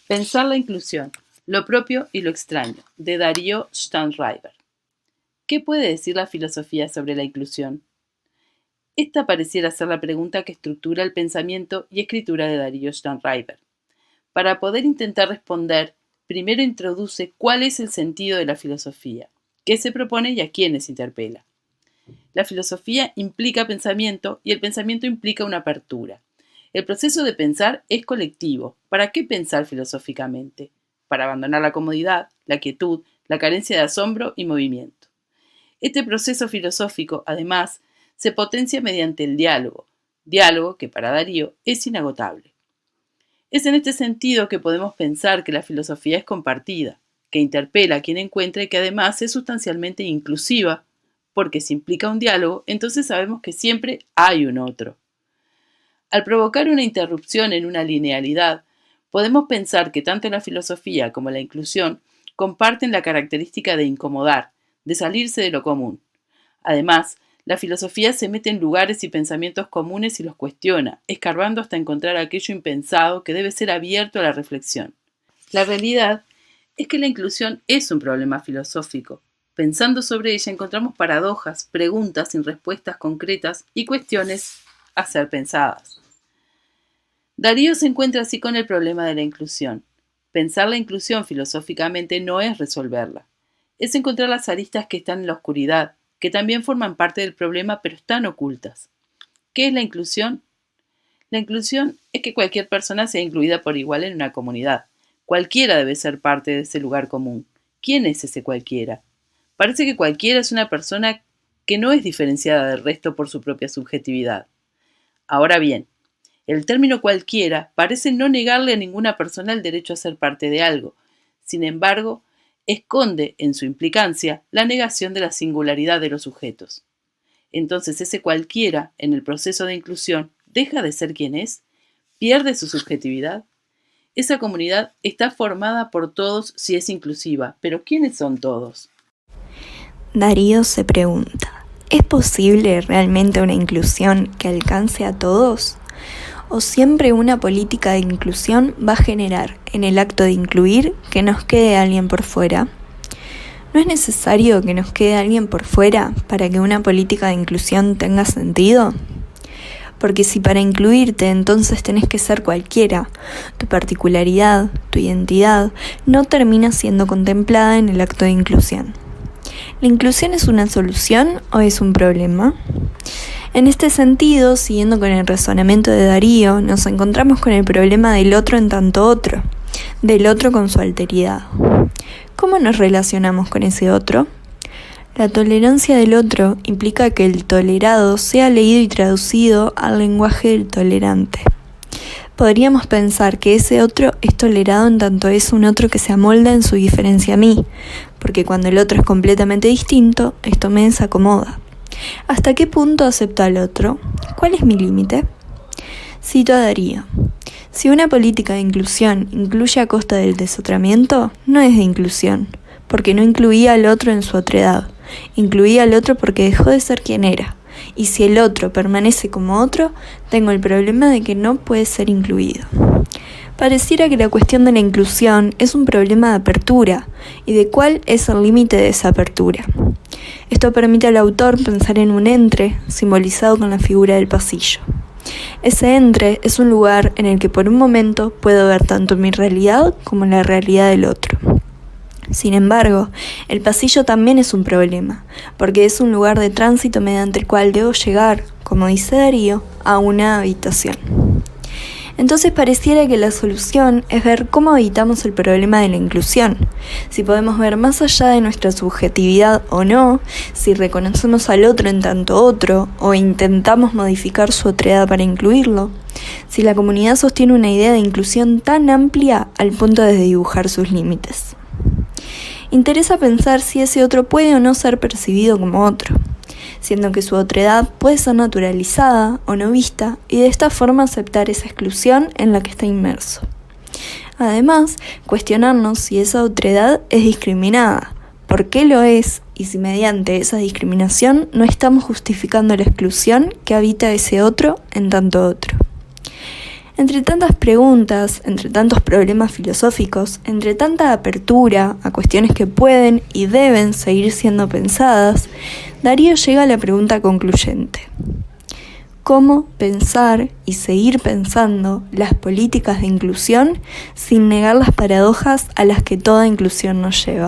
Pensar la inclusión, lo propio y lo extraño, de Darío Stanriver. ¿Qué puede decir la filosofía sobre la inclusión? Esta pareciera ser la pregunta que estructura el pensamiento y escritura de Darío Stanriver. Para poder intentar responder, primero introduce cuál es el sentido de la filosofía, qué se propone y a quiénes interpela. La filosofía implica pensamiento y el pensamiento implica una apertura. El proceso de pensar es colectivo. ¿Para qué pensar filosóficamente? Para abandonar la comodidad, la quietud, la carencia de asombro y movimiento. Este proceso filosófico, además, se potencia mediante el diálogo que para Darío es inagotable. Es en este sentido que podemos pensar que la filosofía es compartida, que interpela a quien encuentra y que además es sustancialmente inclusiva, porque si implica un diálogo, entonces sabemos que siempre hay un otro. Al provocar una interrupción en una linealidad, podemos pensar que tanto la filosofía como la inclusión comparten la característica de incomodar, de salirse de lo común. Además, la filosofía se mete en lugares y pensamientos comunes y los cuestiona, escarbando hasta encontrar aquello impensado que debe ser abierto a la reflexión. La realidad es que la inclusión es un problema filosófico. Pensando sobre ella encontramos paradojas, preguntas sin respuestas concretas y cuestiones a ser pensadas. Darío se encuentra así con el problema de la inclusión. Pensar la inclusión filosóficamente no es resolverla. Es encontrar las aristas que están en la oscuridad, que también forman parte del problema pero están ocultas. ¿Qué es la inclusión? La inclusión es que cualquier persona sea incluida por igual en una comunidad. Cualquiera debe ser parte de ese lugar común. ¿Quién es ese cualquiera? Parece que cualquiera es una persona que no es diferenciada del resto por su propia subjetividad. Ahora bien, el término cualquiera parece no negarle a ninguna persona el derecho a ser parte de algo. Sin embargo, esconde en su implicancia la negación de la singularidad de los sujetos. Entonces ese cualquiera, en el proceso de inclusión, deja de ser quien es, pierde su subjetividad. Esa comunidad está formada por todos si es inclusiva, pero ¿quiénes son todos? Darío se pregunta, ¿es posible realmente una inclusión que alcance a todos? ¿O siempre una política de inclusión va a generar, en el acto de incluir, que nos quede alguien por fuera? ¿No es necesario que nos quede alguien por fuera para que una política de inclusión tenga sentido? Porque si para incluirte entonces tenés que ser cualquiera, tu particularidad, tu identidad, no termina siendo contemplada en el acto de inclusión. ¿La inclusión es una solución o es un problema? En este sentido, siguiendo con el razonamiento de Darío, nos encontramos con el problema del otro en tanto otro, del otro con su alteridad. ¿Cómo nos relacionamos con ese otro? La tolerancia del otro implica que el tolerado sea leído y traducido al lenguaje del tolerante. Podríamos pensar que ese otro es tolerado en tanto es un otro que se amolda en su diferencia a mí, porque cuando el otro es completamente distinto, esto me desacomoda. ¿Hasta qué punto acepto al otro? ¿Cuál es mi límite? Cito a Darío. Si una política de inclusión incluye a costa del desotramiento, no es de inclusión, porque no incluía al otro en su otredad. Incluía al otro porque dejó de ser quien era. Y si el otro permanece como otro, tengo el problema de que no puede ser incluido. Pareciera que la cuestión de la inclusión es un problema de apertura, y de cuál es el límite de esa apertura. Esto permite al autor pensar en un entre, simbolizado con la figura del pasillo. Ese entre es un lugar en el que por un momento puedo ver tanto mi realidad como la realidad del otro. Sin embargo, el pasillo también es un problema, porque es un lugar de tránsito mediante el cual debo llegar, como dice Darío, a una habitación. Entonces pareciera que la solución es ver cómo evitamos el problema de la inclusión, si podemos ver más allá de nuestra subjetividad o no, si reconocemos al otro en tanto otro o intentamos modificar su otredad para incluirlo, si la comunidad sostiene una idea de inclusión tan amplia al punto de dibujar sus límites. Interesa pensar si ese otro puede o no ser percibido como otro, siendo que su otredad puede ser naturalizada o no vista y de esta forma aceptar esa exclusión en la que está inmerso. Además, cuestionarnos si esa otredad es discriminada, por qué lo es y si mediante esa discriminación no estamos justificando la exclusión que habita ese otro en tanto otro. Entre tantas preguntas, entre tantos problemas filosóficos, entre tanta apertura a cuestiones que pueden y deben seguir siendo pensadas, Darío llega a la pregunta concluyente: ¿cómo pensar y seguir pensando las políticas de inclusión sin negar las paradojas a las que toda inclusión nos lleva?